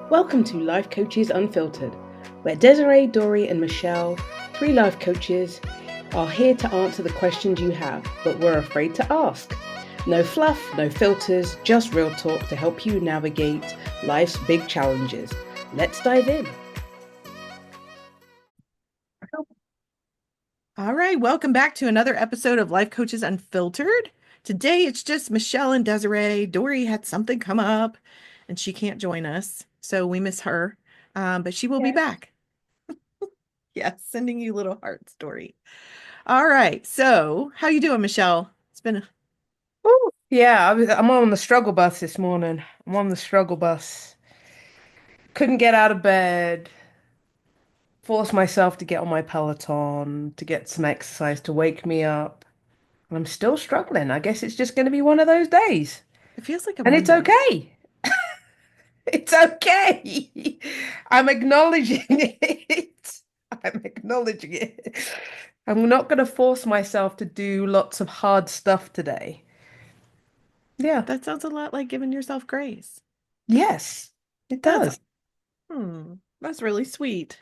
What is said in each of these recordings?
Welcome to Life Coaches Unfiltered, where Desiree, Dory, and Michelle, three life coaches, are here to answer the questions you have, but we're afraid to ask. No fluff, no filters, just real talk to help you navigate life's big challenges. Let's dive in. All right, welcome back to another episode of Life Coaches Unfiltered. Today it's just Michelle and Desiree. Dory had something come up and she can't join us, so we miss her. But she will be Yes. back. Yes, sending you little hearts, Dory. All right, so how you doing, Michelle? It's been Oh, yeah, I'm on the struggle bus this morning. I'm on the struggle bus. Couldn't get out of bed. Forced myself to get on my Peloton, to get some exercise to wake me up. And I'm still struggling. I guess it's just going to be one of those days. it feels like a And it's Monday. okay. It's okay. I'm acknowledging it. I'm acknowledging it. I'm not going to force myself to do lots of hard stuff today. Yeah. That sounds a lot like giving yourself grace. Yes, it That's does. that's really sweet.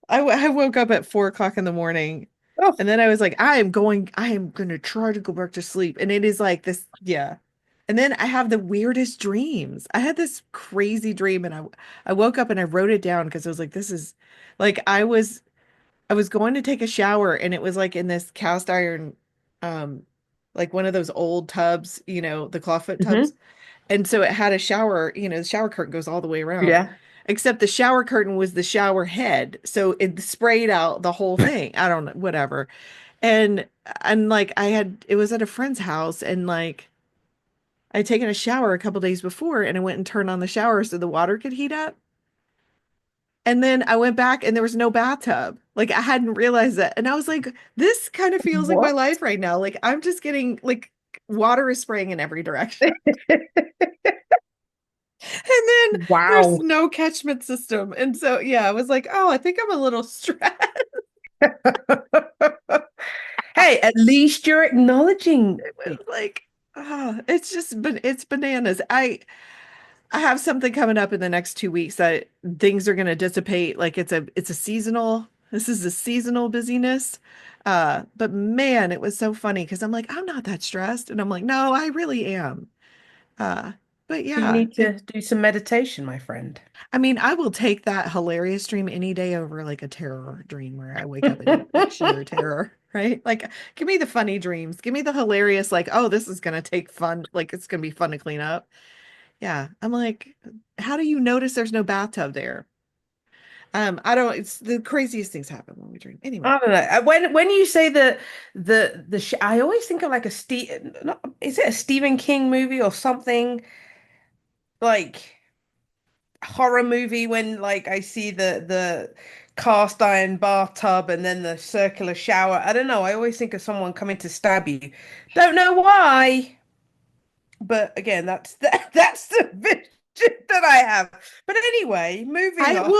I woke up at 4 o'clock in the morning Oh, and then I was like, I am gonna try to go back to sleep. And it is like this, yeah. And then I have the weirdest dreams. I had this crazy dream and I woke up and I wrote it down because I was like, this is like I was going to take a shower and it was like in this cast iron like one of those old tubs, the clawfoot hmm. tubs. And so it had a shower, the shower curtain goes all the way around. Yeah. Except the shower curtain was the shower head. So it sprayed out the whole thing. I don't know, whatever. And and like it was at a friend's house and like I'd taken a shower a couple days before and I went and turned on the shower so the water could heat up. And then I went back and there was no bathtub. Like I hadn't realized that. And I was like, this kind of feels like my What? life right now. Like I'm just getting like water is spraying in every direction. And then there's Wow. no catchment system. And so, yeah, I was like, oh, I think I'm a little stressed. Hey, at least you're acknowledging It was it. like, it's just, but it's bananas. I have something coming up in the next 2 weeks that things are going to dissipate. Like this is a seasonal busyness. But man, it was so funny because I'm like, I'm not that stressed. And I'm like, no, I really am. Uh, but You yeah, need to do some meditation, my friend. I mean, I will take that hilarious dream any day over like a terror dream where I wake up in like sheer terror, right? Like, give me the funny dreams. Give me the hilarious, like, oh, this is gonna take fun, like it's gonna be fun to clean up. Yeah. I'm like, how do you notice there's no bathtub there? I don't, it's the craziest things happen when we dream. Anyway, I don't know. When you say the sh I always think of like a is it a Stephen King movie or something like horror movie when like I see the cast iron bathtub and then the circular shower. I don't know. I always think of someone coming to stab you. Don't know why, but again, that's the vision that I have. But anyway, moving on.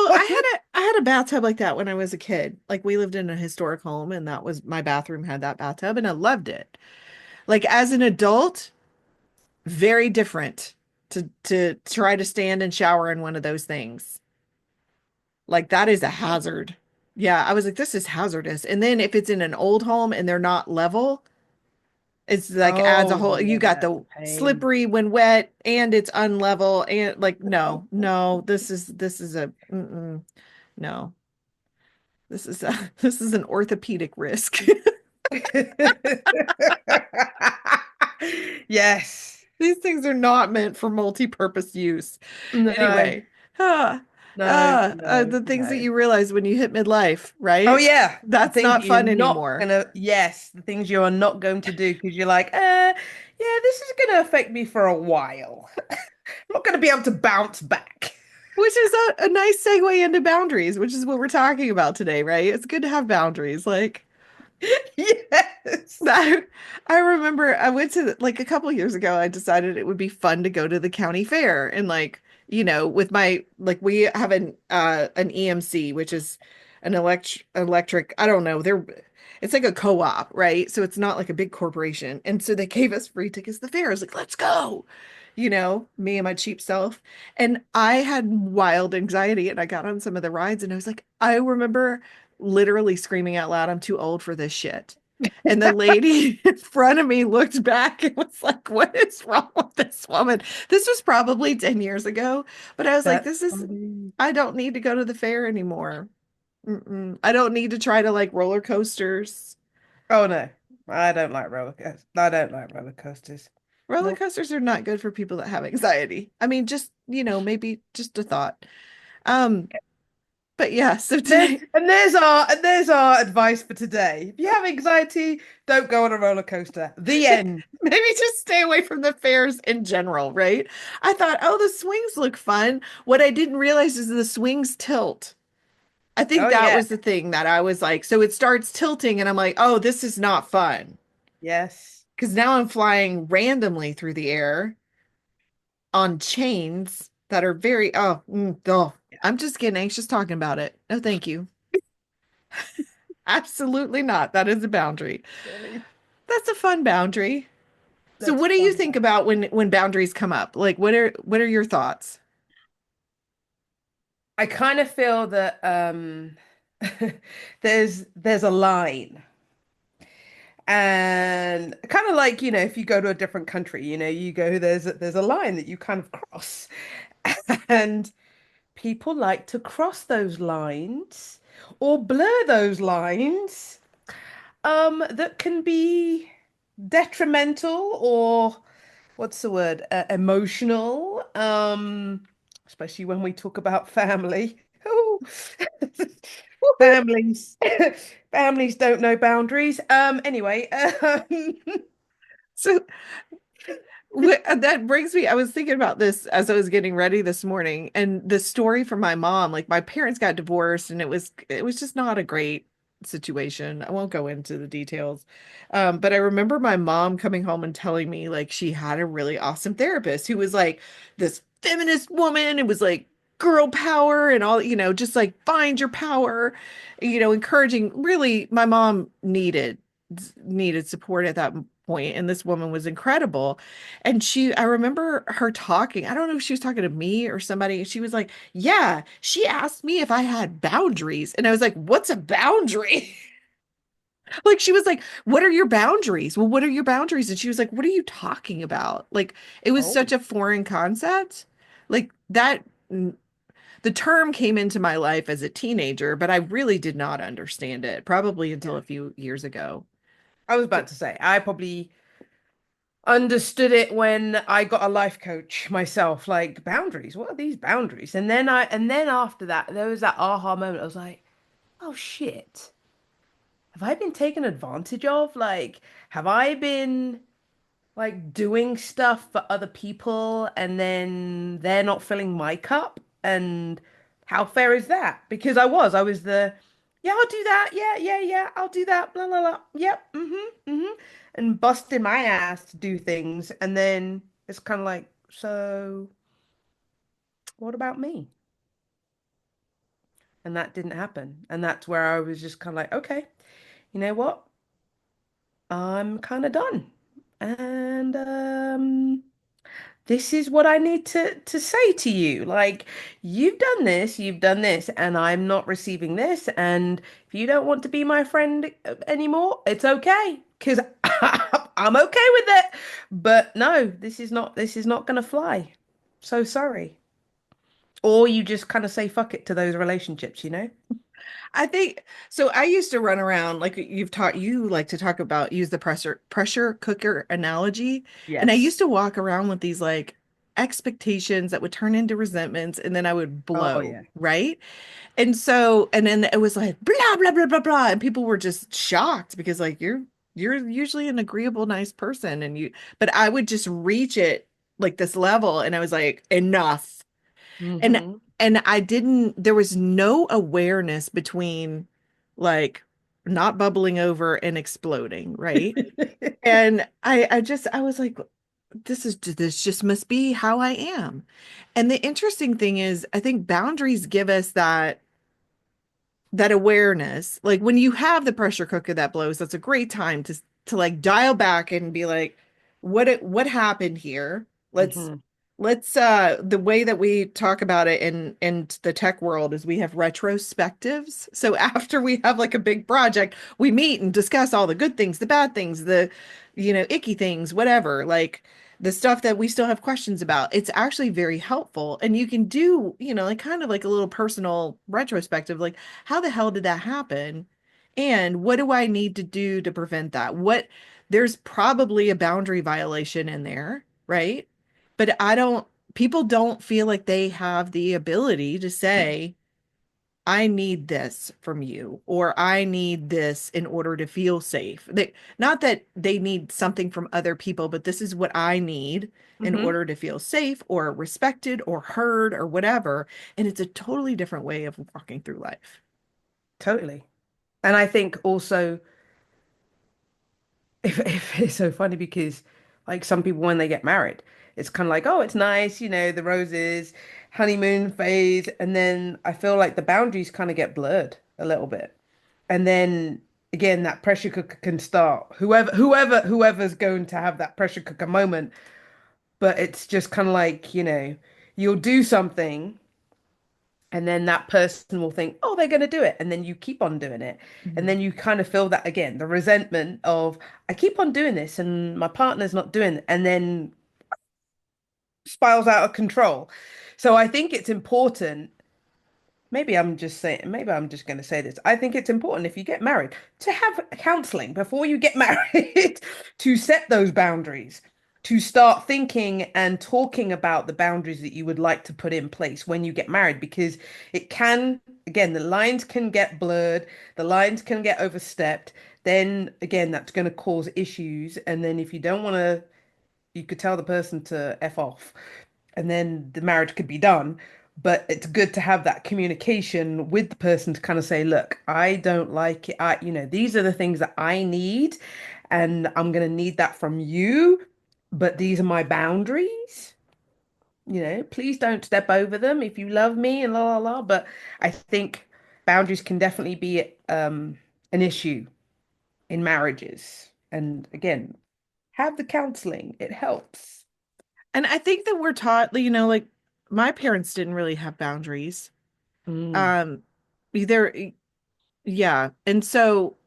I had a bathtub like that when I was a kid. Like we lived in a historic home and that was my bathroom had that bathtub and I loved it. Like as an adult, very different to try to stand and shower in one of those things. Like that is a hazard. Yeah, I was like, this is hazardous. And then if it's in an old home and they're not level, it's like adds a Oh whole, you yeah, got that's a the pain. slippery when wet and it's unlevel and like, no, no, this is a, no, this is an orthopedic risk. Yes. These things are not meant for multi-purpose use. No, Anyway, ah, no, the things that no. you realize when you hit midlife, Oh right? yeah, the That's things not that you're fun not anymore. gonna, yes, the things you are not going to do because you're like, yeah, this is gonna affect me for a while. I'm not gonna be able to bounce back. Which is a nice segue into boundaries, which is what we're talking about today, right? It's good to have boundaries. Like Yes. I remember I went to like a couple years ago, I decided it would be fun to go to the county fair and like, with my like we have an EMC, which is an electric, I don't know, it's like a co-op, right? So it's not like a big corporation. And so they gave us free tickets to the fair. I was like, let's go. Me and my cheap self. And I had wild anxiety and I got on some of the rides and I was like, I remember literally screaming out loud, I'm too old for this shit. And the lady in front of me looked back and was like, what is wrong with this woman? This was probably 10 years ago, but I was like, That's funny. I don't need to go to the fair anymore. Mm-mm. I don't need to try to like roller coasters. Oh no, I don't like roller coasters. I don't like roller coasters. Roller No. coasters are not good for people that have anxiety. I mean, just, maybe just a thought. Um, but yeah, so There's today, and there's our advice for today. If you have anxiety, don't go on a roller coaster. The end. maybe just stay away from the fairs in general, right? I thought, oh, the swings look fun. What I didn't realize is the swings tilt. I think Oh that yeah. was the thing that I was like, so it starts tilting, and I'm like, oh, this is not fun. Yes. Because now I'm flying randomly through the air on chains that are oh, I'm just getting anxious talking about it. No, thank you. Absolutely not. That is a boundary. Really. That's a fun boundary. So That's what do you fun. think about when boundaries come up? Like what are your thoughts? I kind of feel that there's a line. And kind of like, if you go to a different country, you go there's a line that you kind of cross. And people like to cross those lines or blur those lines that can be detrimental or what's the word? Emotional, especially when we talk about family. Oh, families, families don't know boundaries. Anyway, So that brings me, I was thinking about this as I was getting ready this morning, and the story from my mom, like my parents got divorced and it was just not a great situation. I won't go into the details. But I remember my mom coming home and telling me like she had a really awesome therapist who was like this feminist woman. It was like girl power and all, just like find your power, encouraging. Really, my mom needed support at that point, and this woman was incredible. And I remember her talking, I don't know if she was talking to me or somebody. She was like, yeah, she asked me if I had boundaries. And I was like, what's a boundary? Like, she was like, what are your boundaries? Well, what are your boundaries? And she was like, what are you talking about? Like, it was oh, such a foreign concept. Like, the term came into my life as a teenager, but I really did not understand it, probably until yeah. a few years ago. I was about to say, I probably understood it when I got a life coach myself, like boundaries. What are these boundaries? And then after that, there was that aha moment. I was like, oh shit. Have I been taken advantage of? Like, have I been like doing stuff for other people and then they're not filling my cup? And how fair is that? Because I was yeah, I'll do that. Yeah, yeah, yeah, I'll do that. Blah, blah, blah. Yep, mm-hmm. And busting my ass to do things. And then it's kind of like, so what about me? And that didn't happen. And that's where I was just kind of like, okay, you know what? I'm kind of done. And this is what I need to say to you. Like, you've done this, and I'm not receiving this. And if you don't want to be my friend anymore, it's okay, because I'm okay with it. But no, this is not gonna fly. So sorry. Or you just kind of say fuck it to those relationships, you know? I think so. I used to run around like you like to talk about use the pressure cooker analogy. And I used Yes. to walk around with these like expectations that would turn into resentments and then I would Oh blow, yeah. right? And then it was like blah blah blah blah blah. And people were just shocked because like you're usually an agreeable, nice person but I would just reach it like this level and I was like, enough. And Mm-hmm. I didn't there was no awareness between like not bubbling over and exploding, right? And I was like, this just must be how I am. And the interesting thing is I think boundaries give us that that awareness, like when you have the pressure cooker that blows, that's a great time to like dial back and be like, what happened here? Let's Hmm. the way that we talk about it in the tech world is we have retrospectives. So after we have like a big project, we meet and discuss all the good things, the bad things, the icky things, whatever, like the stuff that we still have questions about. It's actually very helpful. And you can do, like kind of like a little personal retrospective, like how the hell did that happen? And what do I need to do to prevent that? There's probably a boundary violation in there, right? But people don't feel like they have the ability to say, I need this from you, or I need this in order to feel safe. Not that they need something from other people, but this is what I need in Hmm. order to feel safe or respected or heard or whatever. And it's a totally different way of walking through life. Totally. And I think also, if it's so funny because like some people when they get married, it's kind of like, oh, it's nice, the roses, honeymoon phase, and then I feel like the boundaries kind of get blurred a little bit. And then again, that pressure cooker can start. Whoever's going to have that pressure cooker moment, but it's just kind of like, you'll do something and then that person will think, oh, they're going to do it. And then you keep on doing it. And Mhm. then you kind of feel that again, the resentment of, I keep on doing this and my partner's not doing it. And then spirals out of control. So I think it's important. Maybe I'm just going to say this. I think it's important if you get married to have counseling before you get married to set those boundaries, to start thinking and talking about the boundaries that you would like to put in place when you get married, because it can, again, the lines can get blurred, the lines can get overstepped. Then again, that's going to cause issues. And then if you don't want to, you could tell the person to F off and then the marriage could be done. But it's good to have that communication with the person to kind of say, look, I don't like it. These are the things that I need, and I'm going to need that from you. But these are my boundaries. Please don't step over them if you love me and la la la. But I think boundaries can definitely be an issue in marriages. And again, have the counseling. It helps. And I think that we're taught, like my parents didn't really have boundaries. Mm. Um, either, yeah. And so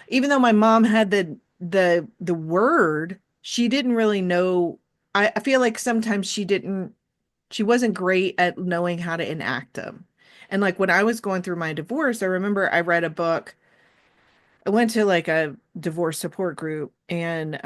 even though my mom had the word, she didn't really know. I feel like sometimes she wasn't great at knowing how to enact them. And like when I was going through my divorce, I remember I read a book. I went to like a divorce support group and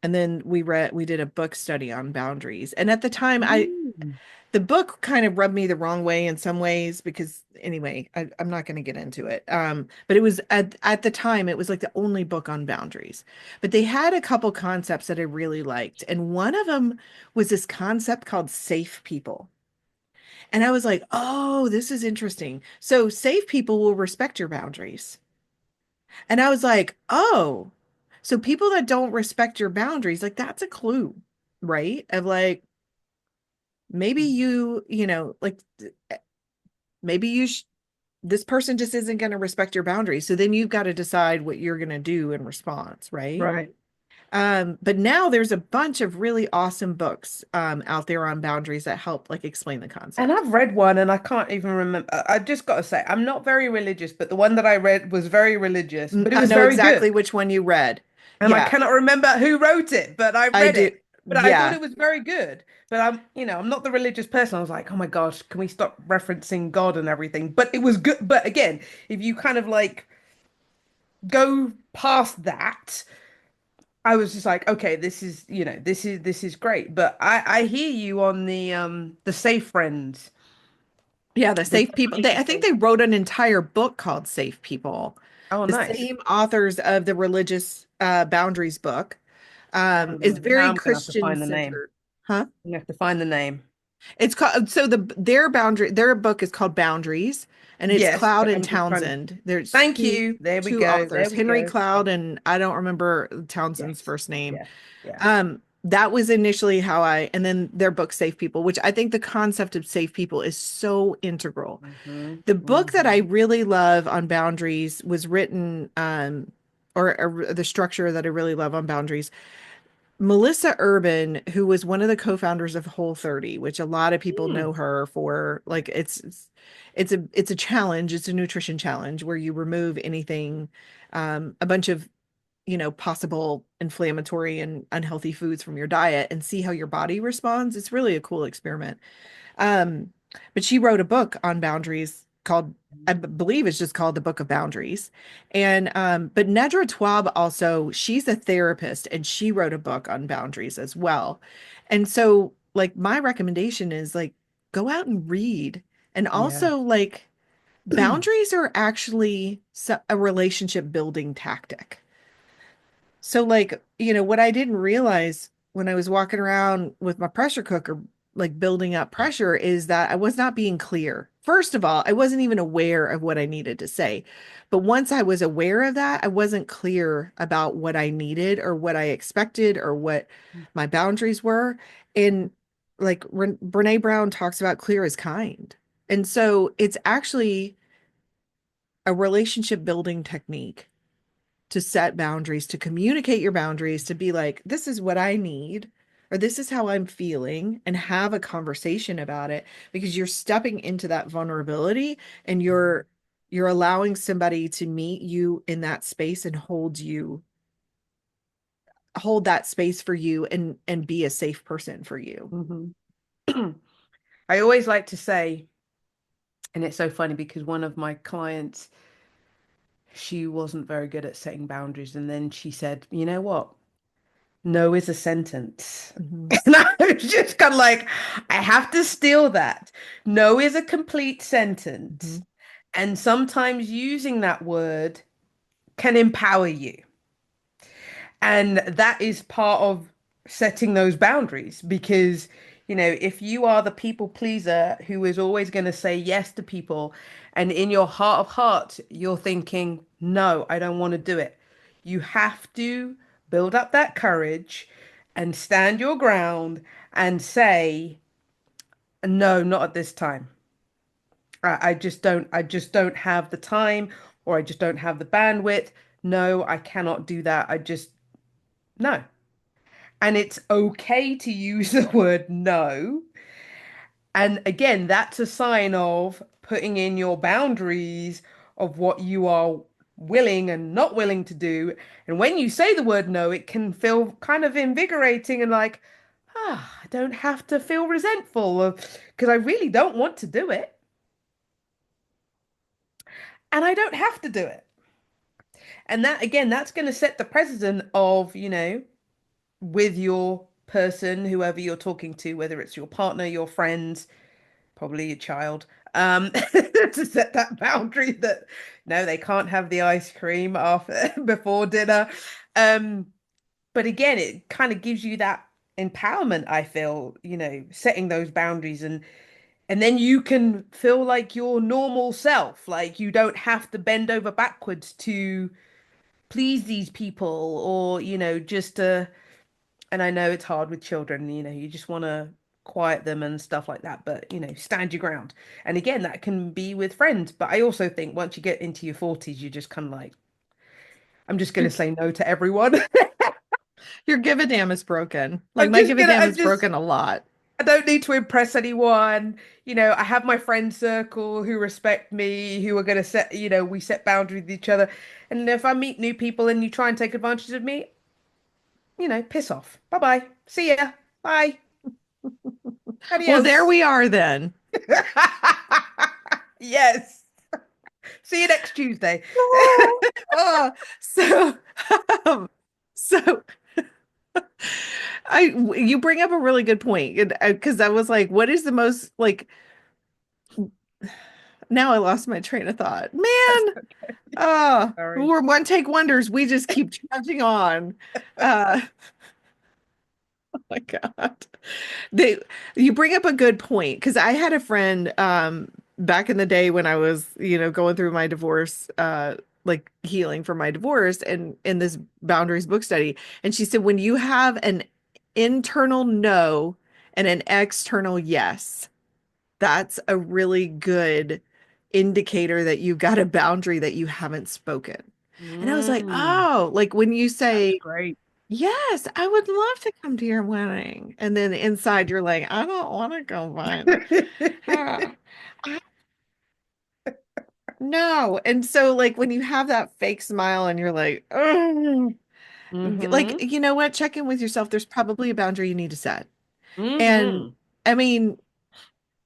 then we did a book study on boundaries. And at the time Mm. the book kind of rubbed me the wrong way in some ways because anyway, I'm not going to get into it. But it was at the time, it was like the only book on boundaries. But they had a couple concepts that I really liked. And one of them was this concept called safe people. And I was like, oh, this is interesting. So safe people will respect your boundaries. And I was like, oh, so people that don't respect your boundaries, like that's a clue, right? Of like, maybe like maybe this person just isn't going to respect your boundaries. So then you've got to decide what you're going to do in response, right? Right. But now there's a bunch of really awesome books out there on boundaries that help like explain the And concept. I've read one and I can't even remember. I just got to say, I'm not very religious, but the one that I read was very religious, but it I was know very exactly good. which one you read. And I Yeah, cannot remember who wrote it, but I I read do. it. But I thought Yeah. it was very good. But I'm not the religious person. I was like, oh my gosh, can we stop referencing God and everything? But it was good. But again, if you kind of like go past that, I was just like, okay, this is great. But I hear you on the safe friends, Yeah, the the safe people. I community think safe. they wrote an entire book called Safe People. Oh, The nice. same authors of the religious boundaries book is Now very I'm gonna have to Christian find the name. centered. Huh? I'm gonna have to find the name. It's called their book is called Boundaries, and it's Yes, Cloud but and I'm just trying to. Townsend. There's Thank you. two There authors, we Henry go. Cloud and I don't remember Townsend's Yes. first name. Yeah. Yeah. that was initially how and then their book Safe People, which I think the concept of safe people is so integral. Hmm. The book that I Hmm. really love on boundaries was written, or the structure that I really love on boundaries. Melissa Urban, who was one of the co-founders of Whole30, which a lot of people know her for, like it's a challenge, it's a nutrition challenge where you remove anything, a bunch of possible inflammatory and unhealthy foods from your diet and see how your body responds. It's really a cool experiment. Um, but she wrote a book on boundaries called, I believe it's just called The Book of Boundaries. And but Nedra Tawwab also, she's a therapist and she wrote a book on boundaries as well. And so like my recommendation is like go out and read. And Yeah. also like boundaries are actually a relationship building tactic. So like, what I didn't realize when I was walking around with my pressure cooker, like building up pressure, is that I was not being clear. First of all, I wasn't even aware of what I needed to say. But once I was aware of that, I wasn't clear about what I needed or what I expected or what my boundaries were. And like Brene Brown talks about clear as kind. And so it's actually a relationship building technique to set boundaries, to communicate your boundaries, to be like, this is what I need, or this is how I'm feeling, and have a conversation about it because you're stepping into that vulnerability and you're allowing somebody to meet you in that space and hold that space for you and be a safe person for you. Hmm. I always like to say, and it's so funny because one of my clients, she wasn't very good at setting boundaries. And then she said, you know what? No is a sentence. Mhm. And I was just kind of like, I have to steal that. No is a complete sentence. Mhm. And sometimes using that word can empower you. And that is part of setting those boundaries because, if you are the people pleaser who is always going to say yes to people, and in your heart of hearts, you're thinking, no, I don't want to do it. You have to build up that courage and stand your ground and say, no, not at this time. I just don't have the time, or I just don't have the bandwidth. No, I cannot do that. No. And it's okay to use the word no. And again, that's a sign of putting in your boundaries of what you are willing and not willing to do. And when you say the word no, it can feel kind of invigorating and like, I don't have to feel resentful because I really don't want to do it. And I don't have to do it. And that, again, that's going to set the precedent of, with your person, whoever you're talking to, whether it's your partner, your friends, probably your child, to set that boundary that no, they can't have the ice cream after before dinner. Um, but again, it kind of gives you that empowerment, I feel, setting those boundaries and then you can feel like your normal self, like you don't have to bend over backwards to please these people or, just and I know it's hard with children, you just want to quiet them and stuff like that, but stand your ground. And again, that can be with friends. But I also think once you get into your 40s, you're just kind of like, I'm just going Your to say no to everyone. your give a damn is broken. Like I'm my just give a gonna, damn I'm is just, broken a lot. I don't need to impress anyone. I have my friend circle who respect me, who are going to set, we set boundaries with each other. And if I meet new people and you try and take advantage of me, piss off. Bye bye. See ya. Bye. Well, there Adios. we are then. Yes. See you next Tuesday. Oh, so, um, so you bring up a really good point, because I was like, what is the most like? Now I lost my train of thought. That's Man, okay. Sorry. we're one take wonders. We just keep trudging on. Uh, oh my God. They You bring up a good point because I had a friend back in the day when I was, going through my divorce, like healing from my divorce and in this boundaries book study. And she said, when you have an internal no and an external yes. That's a really good indicator that you've got a boundary that you haven't spoken. And I was like, Mm, oh, like when you that's say, great. yes, I would love to come to your wedding. And then inside you're like, I don't want to go, but I- no. And so like when you have that fake smile and you're like, oh, like, Mm-hmm. you know what? Check in with yourself. There's probably a boundary you need to set. And Mm-hmm. I mean,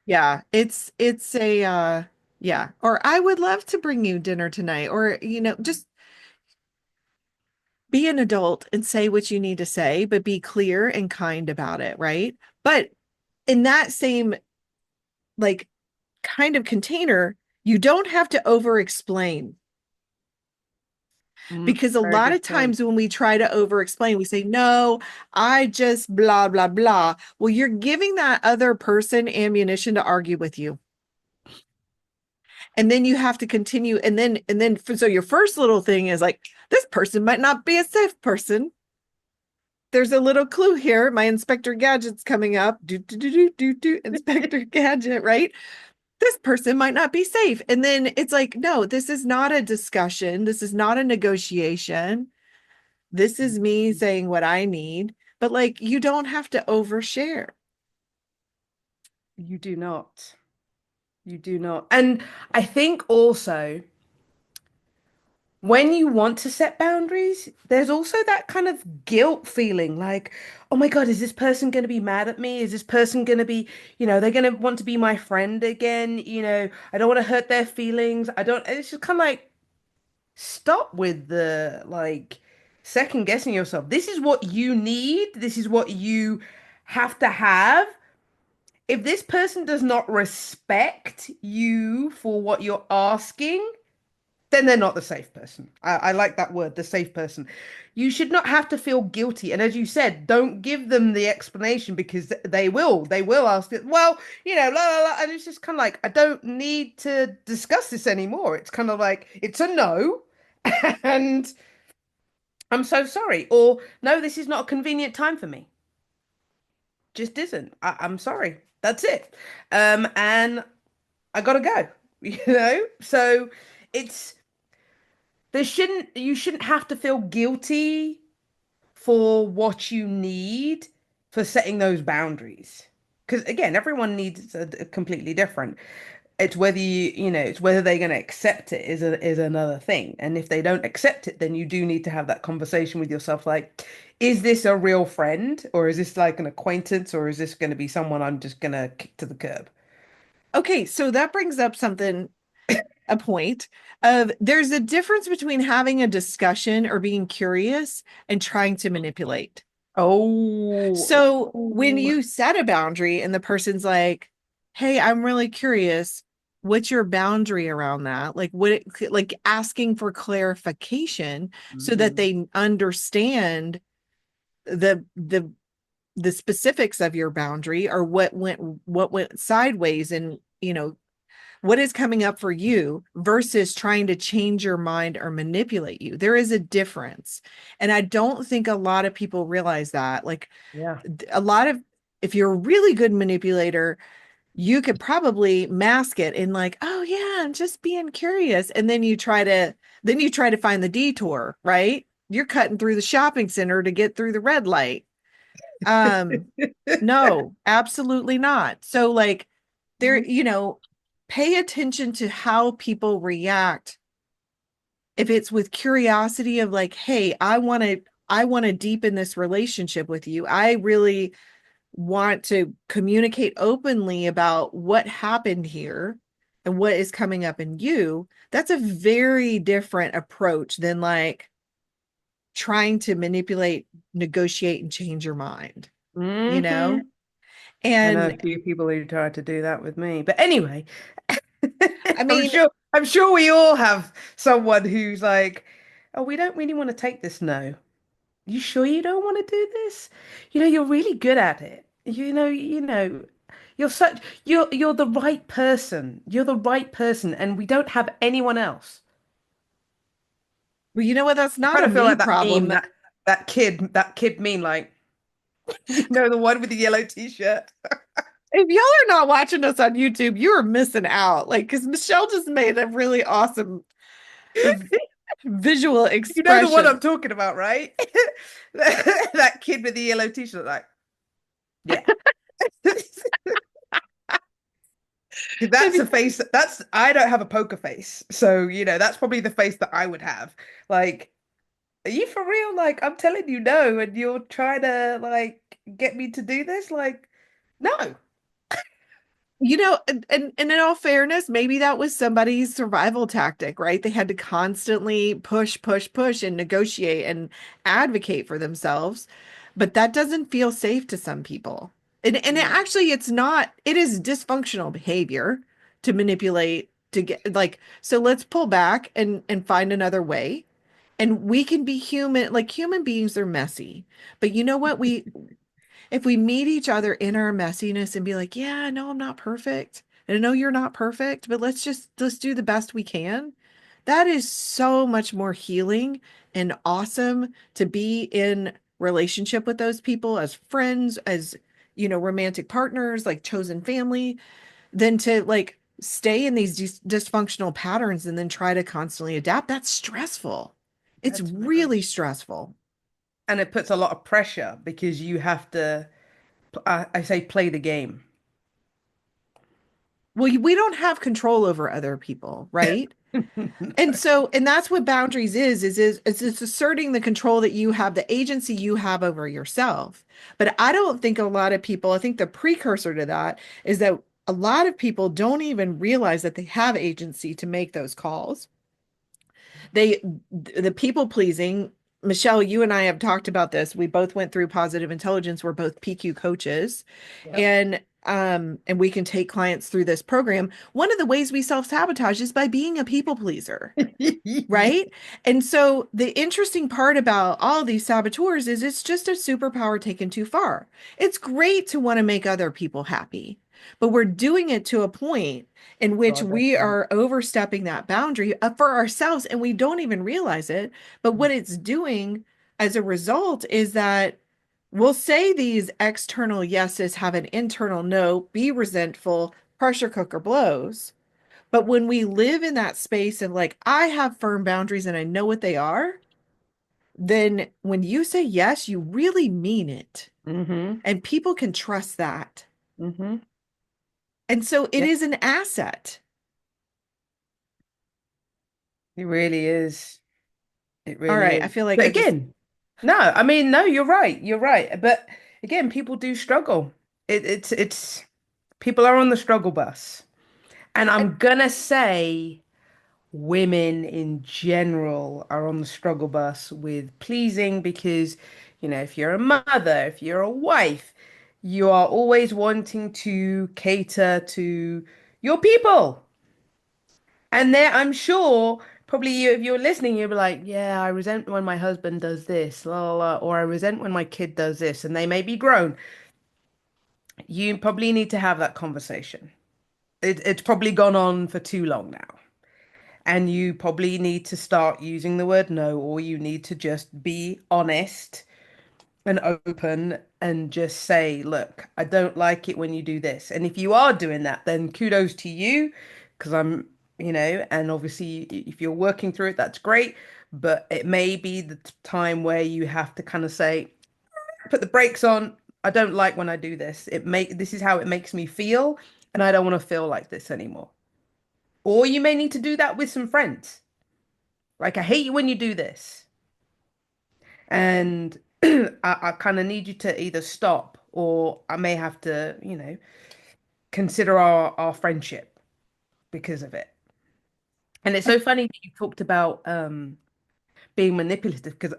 yeah, it's a yeah, or I would love to bring you dinner tonight, or just be an adult and say what you need to say, but be clear and kind about it, right? But in that same like kind of container, you don't have to over explain, Mm, because a very lot of good point. times when we try to over explain, we say, no, I just blah, blah, blah. Well, you're giving that other person ammunition to argue with you. And then you have to continue. So your first little thing is like, this person might not be a safe person. There's a little clue here. My Inspector Gadget's coming up. Do, Inspector Gadget, right? This person might not be safe. And then it's like, no, this is not a discussion. This is not a negotiation. This is me saying what I need. But like, you don't have to overshare. You do not. You do not. And I think also when you want to set boundaries, there's also that kind of guilt feeling like, oh my God, is this person going to be mad at me? Is this person going to be, they're going to want to be my friend again? I don't want to hurt their feelings. I don't, it's just kind of like, stop with the like second guessing yourself. This is what you need. This is what you have to have. If this person does not respect you for what you're asking, then they're not the safe person. I like that word, the safe person. You should not have to feel guilty. And as you said, don't give them the explanation because they will ask it. Well, la la la. And it's just kind of like, I don't need to discuss this anymore. It's kind of like, it's a no. And I'm so sorry. Or no, this is not a convenient time for me. Just isn't. I'm sorry. That's it. And I gotta go. So it's you shouldn't have to feel guilty for what you need for setting those boundaries. Because again, everyone needs a completely different. It's whether it's whether they're going to accept it is another thing. And if they don't accept it, then you do need to have that conversation with yourself. Like, is this a real friend, or is this like an acquaintance, or is this going to be someone I'm just going to kick to the curb? Okay, so that brings up a point of there's a difference between having a discussion or being curious and trying to manipulate. Oh, So when oh. you set a boundary and the person's like, "Hey, I'm really curious, what's your boundary around that?" Like asking for clarification so that Mhm. they understand the the specifics of your boundary, or what went sideways, and what is coming up for you versus trying to change your mind or manipulate you. There is a difference. And I don't think a lot of people realize that. Like Yeah. a lot of, if you're a really good manipulator, you could probably mask it in like, oh yeah, I'm just being curious. And then you try to find the detour, right? You're cutting through the shopping center to get through the red light. Um, no, absolutely not. So like there, pay attention to how people react. If it's with curiosity of like, hey, I want to deepen this relationship with you. I really want to communicate openly about what happened here and what is coming up in you. That's a very different approach than like trying to manipulate, negotiate, and change your mind, you Hmm. know? I know And a few people who tried to do that with me. But anyway, I I'm mean, sure I'm sure we all have someone who's like, "Oh, we don't really want to take this no. You sure you don't want to do this? You're really good at it. You're the right person. You're the right person, and we don't have anyone else." well, you know what? That's I not kind a of feel me like that meme, problem. that kid meme, like. You know, the one with the yellow t-shirt. If y'all are not watching us on YouTube, you are missing out. Like, because Michelle just made a really awesome v- visual You know the one expression. I'm talking about, right? That kid with the yellow t-shirt, like, yeah. That's a face that's I don't have a poker face. So, that's probably the face that I would have. Like, are you for real? Like, I'm telling you no, and you're trying to like get me to do this? Like, no. And in all fairness, maybe that was somebody's survival tactic, right? They had to constantly push, push, push and negotiate and advocate for themselves. But that doesn't feel safe to some people. And No. actually, it is dysfunctional behavior to manipulate to get like, so let's pull back and find another way. And we can be human, like human beings are messy. But you know what? If we meet each other in our messiness and be like, yeah, I know I'm not perfect. And I know you're not perfect, but let's do the best we can. That is so much more healing and awesome to be in relationship with those people as friends, as romantic partners, like chosen family, than to like stay in these dysfunctional patterns and then try to constantly adapt. That's stressful. It's That's very, really stressful. and it puts a lot of pressure because you have to, I say, play the game. Well, we don't have control over other people, right? And that's what boundaries is it's asserting the control that you have, the agency you have over yourself. But I don't think a lot of people, I think the precursor to that is that a lot of people don't even realize that they have agency to make those calls. They, the people pleasing, Michelle, you and I have talked about this. We both went through positive intelligence. We're both PQ coaches, Yep. and we can take clients through this program. One of the ways we self-sabotage is by being a people pleaser. Right? And so the interesting part about all these saboteurs is it's just a superpower taken too far. It's great to want to make other people happy, but we're doing it to a point in which God, we definitely. are overstepping that boundary for ourselves and we don't even realize it. But what it's doing as a result is that we'll say these external yeses have an internal no, be resentful, pressure cooker blows. But when we live in that space of like, I have firm boundaries and I know what they are, then when you say yes, you really mean it. Mm-hmm. And people can trust that. Mm-hmm. And so it Yeah, is an asset. it really is. It All really right. is. I feel like But I just, again, no, I mean, no, you're right. You're right. But again, people do struggle. It's people are on the struggle bus. And I'm gonna say women in general are on the struggle bus with pleasing because, if you're a mother, if you're a wife, you are always wanting to cater to your people. And there, I'm sure, probably you, if you're listening, you'll be like, yeah, I resent when my husband does this, la, la, la, or I resent when my kid does this, and they may be grown. You probably need to have that conversation. It's probably gone on for too long now. And you probably need to start using the word no, or you need to just be honest and open and just say, look, I don't like it when you do this. And if you are doing that, then kudos to you, because and obviously if you're working through it, that's great. But it may be the time where you have to kind of say, put the brakes on. I don't like when I do this. This is how it makes me feel, and I don't want to feel like this anymore. Or you may need to do that with some friends. Like, I hate you when you do this. And I kind of need you to either stop or I may have to, consider our friendship because of it. And it's so funny that you talked about being manipulative because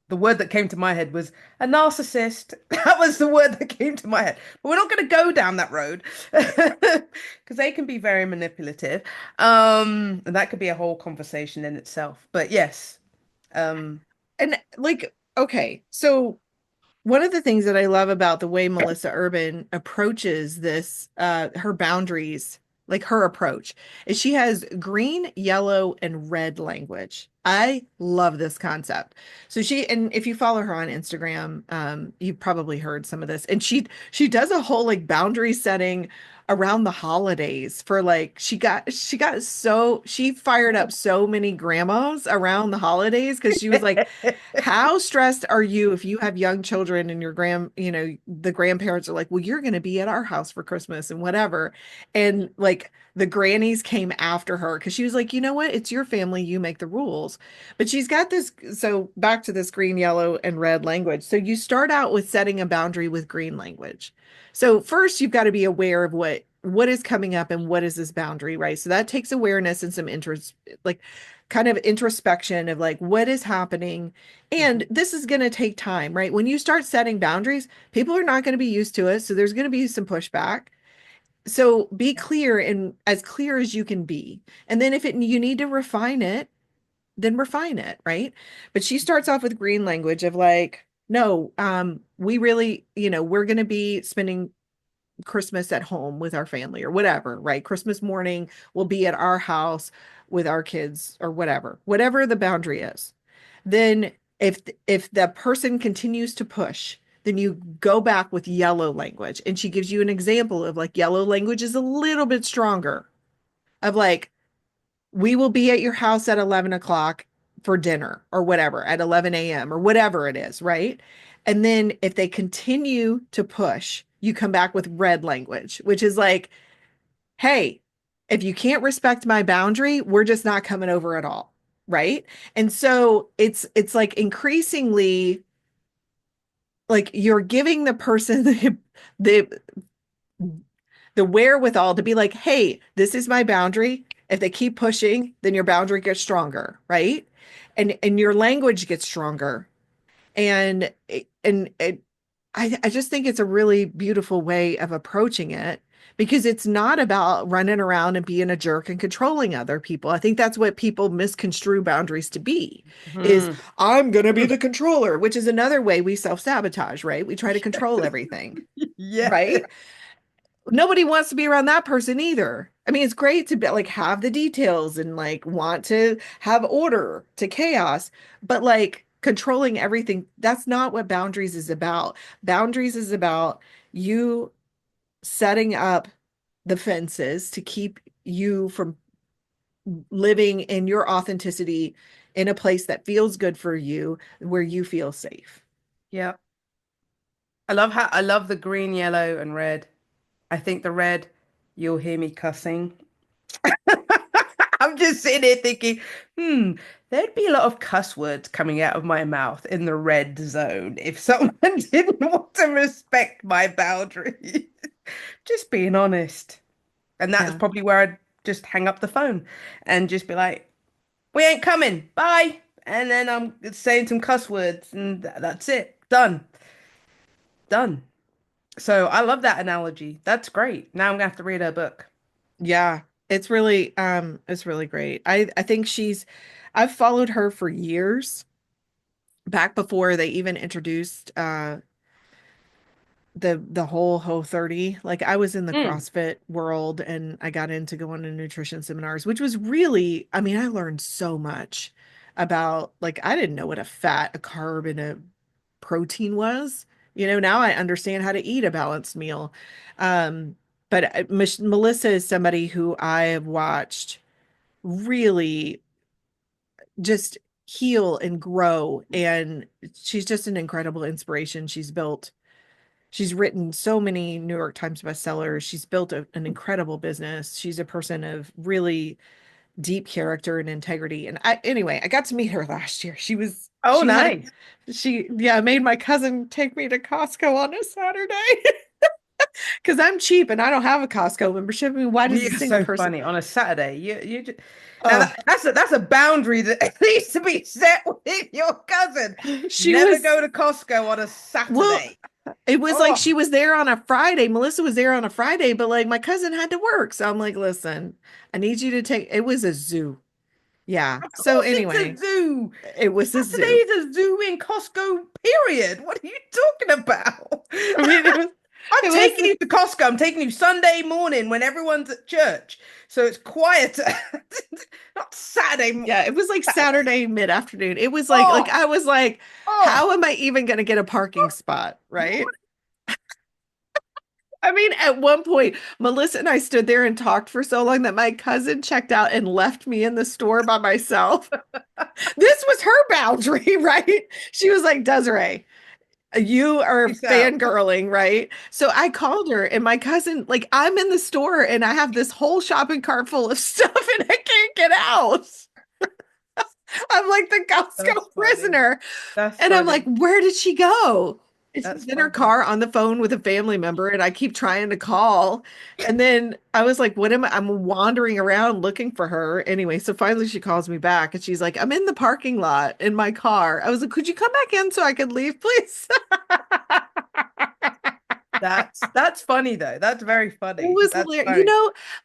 the word that came to my head was a narcissist. That was the word that came to my head. But we're not going to go down that road because they can be very manipulative. And that could be a whole conversation in itself. But yes, um, and like, okay. So one of the things that I love about the way Melissa Urban approaches this, her boundaries, like her approach, is she has green, yellow, and red language. I love this concept. So and if you follow her on Instagram, you've probably heard some of this. And she does a whole like boundary setting around the holidays for like she fired up so many grandmas around the holidays because she was like, how stressed are you if you have young children and the grandparents are like, well, you're going to be at our house for Christmas and whatever. And like the grannies came after her because she was like, you know what? It's your family. You make the rules. But she's got this. So back to this green, yellow, and red language. So you start out with setting a boundary with green language. So first, you've got to be aware of what is coming up and what is this boundary, right? So that takes awareness and some interest, like kind of introspection of like what is happening. And Mhm. this is going to take time, right? When you start setting boundaries, people are not going to be used to it. So there's going to be some pushback. So be clear and as clear as you can be. And then if you need to refine it, then refine it, right? But she starts off with green language of like, no, we really, we're going to be spending Christmas at home with our family or whatever, right? Christmas morning we'll be at our house with our kids or whatever the boundary is. Then if the person continues to push, then you go back with yellow language. And she gives you an example of like yellow language is a little bit stronger of like, we will be at your house at 11 o'clock for dinner or whatever at 11 a.m. or whatever it is, right? And then if they continue to push, you come back with red language, which is like, hey, if you can't respect my boundary, we're just not coming over at all, right? And so it's like increasingly like you're giving the person the the wherewithal to be like, hey, this is my boundary. If they keep pushing, then your boundary gets stronger, right? And your language gets stronger. And I just think it's a really beautiful way of approaching it because it's not about running around and being a jerk and controlling other people. I think that's what people misconstrue boundaries to be is Mhm. I'm going to be the controller, which is another way we self-sabotage, right? We try to control everything, Yeah. right? Nobody wants to be around that person either. I mean, it's great to be like have the details and like want to have order to chaos, but like controlling everything, that's not what boundaries is about. Boundaries is about you setting up the fences to keep you from living in your authenticity in a place that feels good for you, where you feel safe. Yeah. I love the green, yellow, and red. I think the red, you'll hear me cussing. I'm just sitting here thinking, there'd be a lot of cuss words coming out of my mouth in the red zone if someone didn't want to respect my boundaries. Just being honest. And that's Yeah. probably where I'd just hang up the phone and just be like, we ain't coming. Bye. And then I'm saying some cuss words and that's it. Done. Done. So I love that analogy. That's great. Now I'm gonna have to read her book. Yeah, it's really great. I think I've followed her for years, back before they even introduced the whole 30. Like I was in the Mm. CrossFit world and I got into going to nutrition seminars, which was really, I mean, I learned so much about like I didn't know what a fat, a carb, and a protein was. Now I understand how to eat a balanced meal. Um, but Melissa is somebody who I have watched really just heal and grow. And she's just an incredible inspiration. She's written so many New York Times bestsellers. She's built an incredible business. She's a person of really deep character and integrity. And anyway, I got to meet her last year. Oh, She had nice. yeah, made my cousin take me to Costco on a Saturday because I'm cheap and I don't have a Costco membership. I mean, why does a You're single so person? funny on a Saturday. You just, now Oh, that's a boundary that needs to be set with your cousin. she Never was go to Costco on a well, Saturday. it was like Oh, she was there on a Friday. Melissa was there on a Friday, but like my cousin had to work. So I'm like, listen, I need you to take it was a zoo. Yeah. of So course it's a anyway, zoo. it was a Saturday zoo. is a zoo in Costco, period. What are you talking about? I mean, I'm it was taking taking you to Costco. I'm taking you Sunday morning when everyone's at church. So it's quieter. Not Saturday. Yeah, it was like Saturday mid-afternoon. It was like Oh, I was like, oh. how am I even going to get a parking spot, right? I mean, at one point, Melissa and I stood there and talked for so long that my cousin checked out and left me in the store by myself. This was her boundary, right? She was like, Desiree, you are Peace out. fangirling, right? So I called her and my cousin, like, I'm in the store and I have this whole shopping cart full of stuff and I can't get out. I'm like the That's Costco funny. prisoner. That's And I'm like, funny. where did she go? And That's she's in her funny. car on the phone with a family member, and I keep trying to call. And then I was like, what am I? I'm wandering around looking for her. Anyway, so finally she calls me back and she's like, I'm in the parking lot in my car. I was like, could you come back in so I could leave, please? That's funny though. That's very It funny. was That's hilarious, very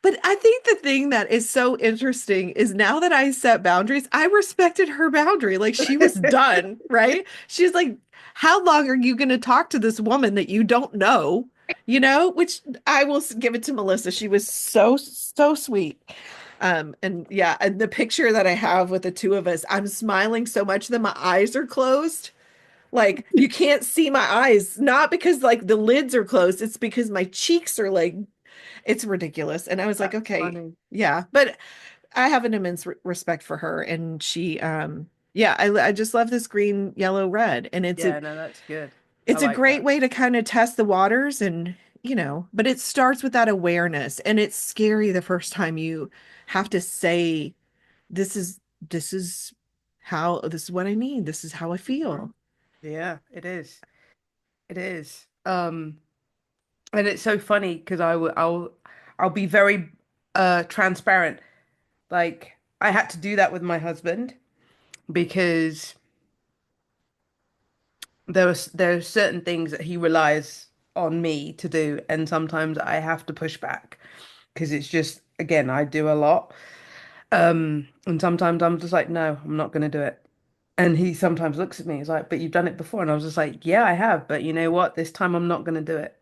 but I think the thing that is so interesting is now that I set boundaries, I respected her boundary. Like she was done, right? She's like, how long are you going to talk to this woman that you don't know? Which I will give it to Melissa. She was so, so sweet. And yeah, and the picture that I have with the two of us, I'm smiling so much that my eyes are closed. Like you can't see my eyes, not because like the lids are closed, it's because my cheeks are like it's ridiculous. And I was like, that's okay, funny. yeah. But I have an immense respect for her. And she, yeah, I just love this green, yellow, red. And Yeah, no, that's good. I it's a like great that. way to kind of test the waters and, but it starts with that awareness. And it's scary the first time you have to say, this is, this is what I need. This is how I Mhm. feel. Yeah, it is. It is. And it's so funny because I'll be very transparent. Like I had to do that with my husband because there are certain things that he relies on me to do, and sometimes I have to push back because it's just again I do a lot. And sometimes I'm just like, no, I'm not gonna do it. And he sometimes looks at me, he's like, but you've done it before. And I was just like, yeah, I have, but you know what? This time I'm not gonna do it.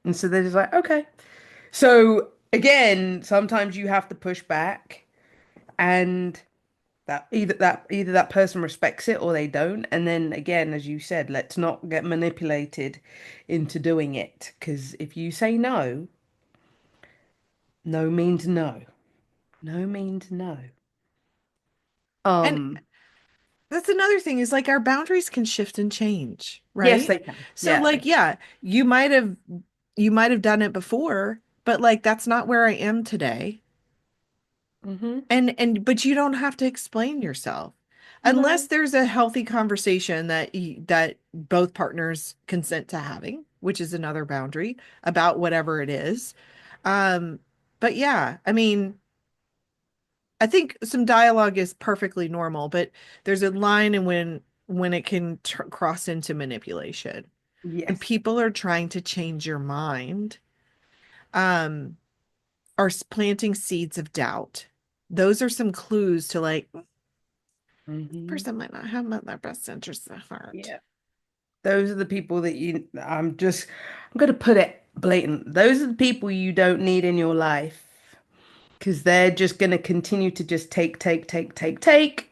And so they're just like, okay. So again, sometimes you have to push back and that person respects it or they don't. And then again, as you said, let's not get manipulated into doing it. Because if you say no, no means no. No means no. And Um, that's another thing is like our boundaries can shift and change, yes, right? they can. So Yeah, they like can. yeah, you might have done it before, but like that's not where I am today. Mm-hmm. And but you don't have to explain yourself unless No. there's a healthy conversation that both partners consent to having, which is another boundary about whatever it is. Um, but yeah, I mean, I think some dialogue is perfectly normal, but there's a line in when it can cross into manipulation. And Yes. people are trying to change your mind, um, are planting seeds of doubt. Those are some clues to like, Mm-hmm. person might not have their best interests at heart. Yeah. Those are the people that I'm going to put it blatant. Those are the people you don't need in your life because they're just going to continue to just take, take, take, take, take.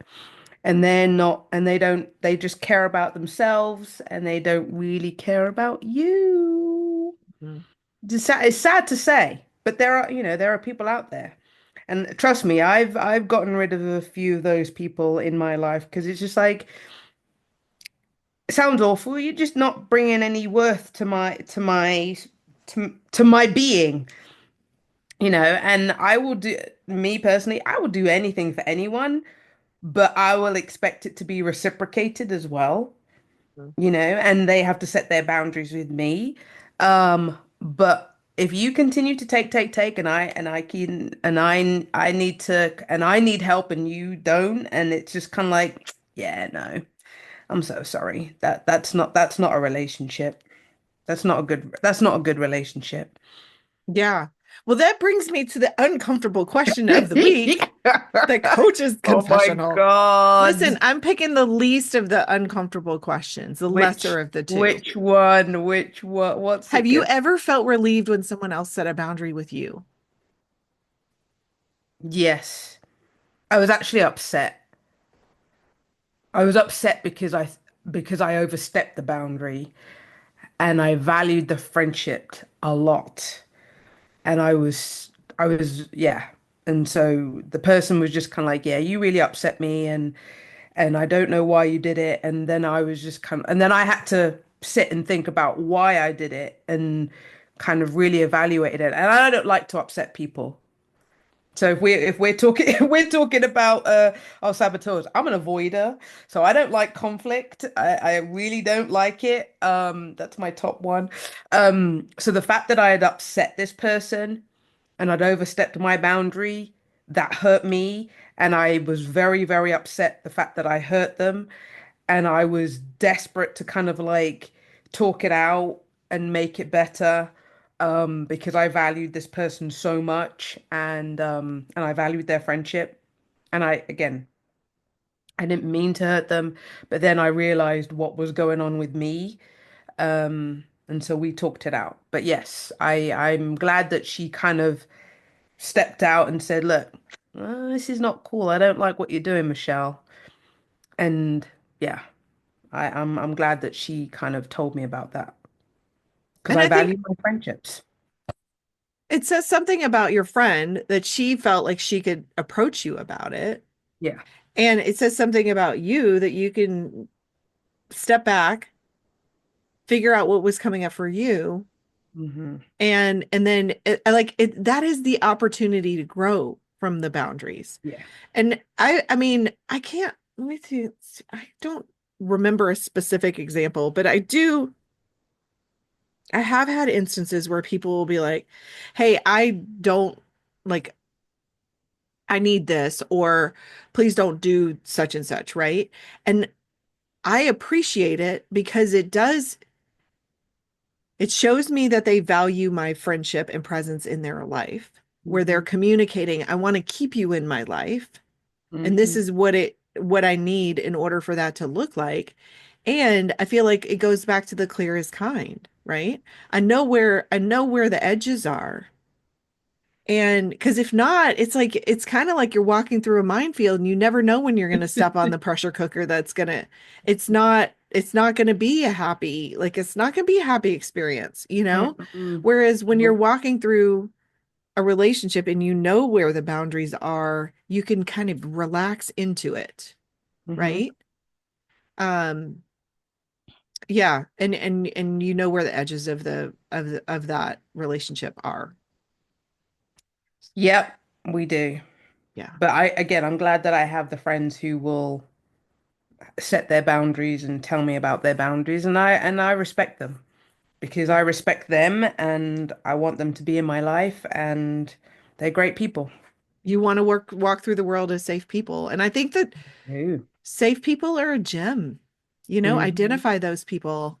And they're not, and they just care about themselves and they don't really care about you. Mhm. It's sad to say, but there are people out there. And trust me, I've gotten rid of a few of those people in my life because it's just like it sounds awful. You're just not bringing any worth to my being, and I will do me personally, I will do anything for anyone, but I will expect it to be reciprocated as well, and they have to set their boundaries with me. But if you continue to take, take, take, and I need help and you don't, and it's just kind of like, yeah, no, I'm so sorry. That's not a relationship. That's not a good relationship. Yeah. Well, that brings me to the uncomfortable question of the week, the coach's Oh my confessional. Listen, God. I'm picking the least of the uncomfortable questions, the lesser Which of the two. which one? Which what? What's Have it you good? ever felt relieved when someone else set a boundary with you? Yes. I was actually upset. I was upset because I overstepped the boundary and I valued the friendship a lot. And yeah. And so the person was just kind of like, yeah, you really upset me and I don't know why you did it. And then I was just and then I had to sit and think about why I did it and kind of really evaluate it. And I don't like to upset people. So if we're talking if we're talking about our saboteurs, I'm an avoider, so I don't like conflict. I really don't like it. That's my top one. So the fact that I had upset this person and I'd overstepped my boundary, that hurt me, and I was very, very upset the fact that I hurt them, and I was desperate to kind of like talk it out and make it better because I valued this person so much and I valued their friendship. And I didn't mean to hurt them, but then I realized what was going on with me. And so we talked it out. But yes, I'm glad that she kind of stepped out and said, "Look, this is not cool. I don't like what you're doing, Michelle." And yeah, I'm glad that she kind of told me about that because And I I think value my friendships. it says something about your friend that she felt like she could approach you about it. Yeah. And it says something about you that you can step back, figure out what was coming up for you, Hmm. and then like it that is the opportunity to grow from the boundaries. Yeah. And I mean, I can't let me see, I don't remember a specific example, but I have had instances where people will be like, "Hey, I don't like I need this," or "Please don't do such and such," right? And I appreciate it because it shows me that they value my friendship and presence in their life, where they're Hmm. communicating, I want to keep you in my life, and this Hmm. is what I need in order for that to look like. And I feel like it goes back to the clear is kind, right? I know where the edges are. And because if not, it's like it's kind of like you're walking through a minefield and you never know when you're going to step on the pressure cooker it's not going to be a happy, like it's not going to be a happy experience, you know? Hmm. Whereas when you're walking through a relationship and you know where the boundaries are, you can kind of relax into it, Hmm. right? Um yeah, and you know where the edges of of that relationship are. Yep, we do. Yeah. But I'm glad that I have the friends who will set their boundaries and tell me about their boundaries, and I respect them because I respect them and I want them to be in my life, and they're great people. You want to walk through the world as safe people. And I think that Ooh. safe people are a gem. You know, Hmm. identify those people.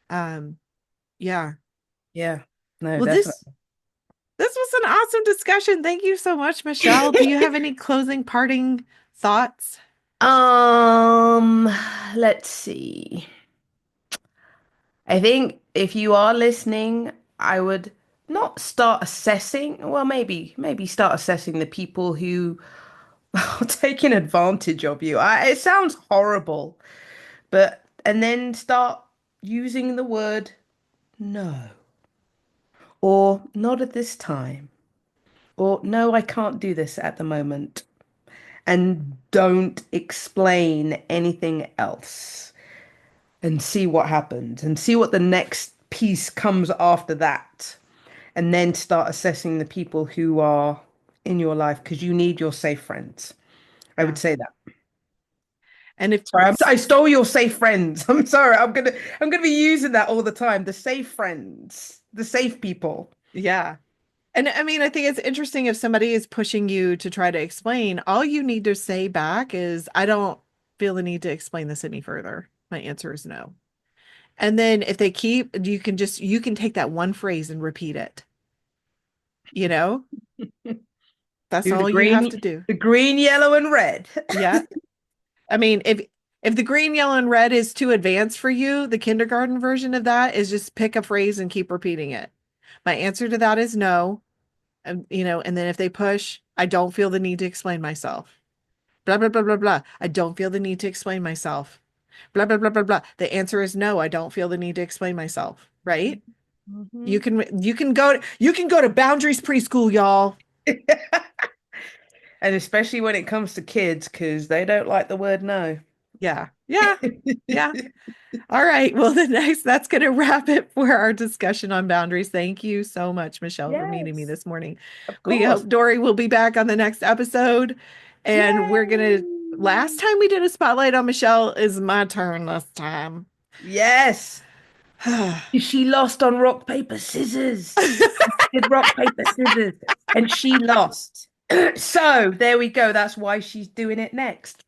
Um, yeah. Yeah. No, Well, definitely. this was an awesome discussion. Thank you so much, Michelle. Do you have any closing parting thoughts? Um, let's see. I think if you are listening, I would not start assessing, well, maybe start assessing the people who are taking advantage of you. It sounds horrible, but and then start using the word no or not at this time or no, I can't do this at the moment. And don't explain anything else and see what happens and see what the next piece comes after that. And then start assessing the people who are in your life because you need your safe friends. I would Yeah. say that. And if, Sorry, I stole your safe friends. I'm sorry. I'm gonna be using that all the time. The safe friends, the safe people. yeah. And I mean, I think it's interesting if somebody is pushing you to try to explain, all you need to say back is, I don't feel the need to explain this any further. My answer is no. And then if they keep, you can take that one phrase and repeat it. you know, that's Do all you have to do. the green, yellow, and red. Yeah. I mean, if the green, yellow, and red is too advanced for you, the kindergarten version of that is just pick a phrase and keep repeating it. My answer to that is no. And then if they push, I don't feel the need to explain myself. Blah, blah, blah, blah, blah. I don't feel the need to explain myself. Blah, blah, blah, blah, blah. The answer is no. I don't feel the need to explain myself. Right? Mhm. You can go to Boundaries Preschool, y'all. And especially when it comes to kids, because they don't like the word no. Yeah. Yeah. Yeah. All right. Well, that's going to wrap it for our discussion on boundaries. Thank you so much, Michelle, for meeting me Yes, this morning. of We course. hope Dory will be back on the next episode. And last Yay! time we did a spotlight on Michelle is my turn this time. Yes. She lost on rock, paper, scissors. Did rock, paper, scissors. And she lost. So there we go. That's why she's doing it next.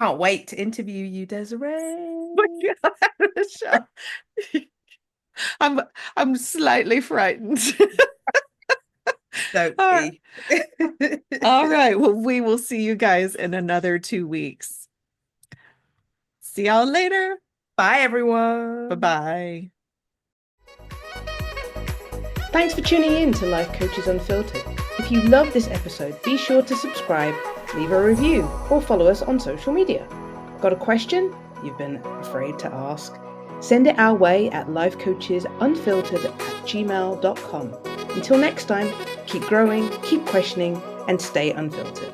Can't wait to interview you, My Desiree. God, Michelle. I'm I'm slightly frightened. Don't All right. be. All right. Well, we will see you guys in another 2 weeks. See y'all later. Bye, everyone. Bye-bye. Thanks for tuning in to Life Coaches Unfiltered. If you love this episode, be sure to subscribe, leave a review, or follow us on social media. Got a question you've been afraid to ask? Send it our way at lifecoachesunfiltered@gmail.com. Until next time, keep growing, keep questioning, and stay unfiltered.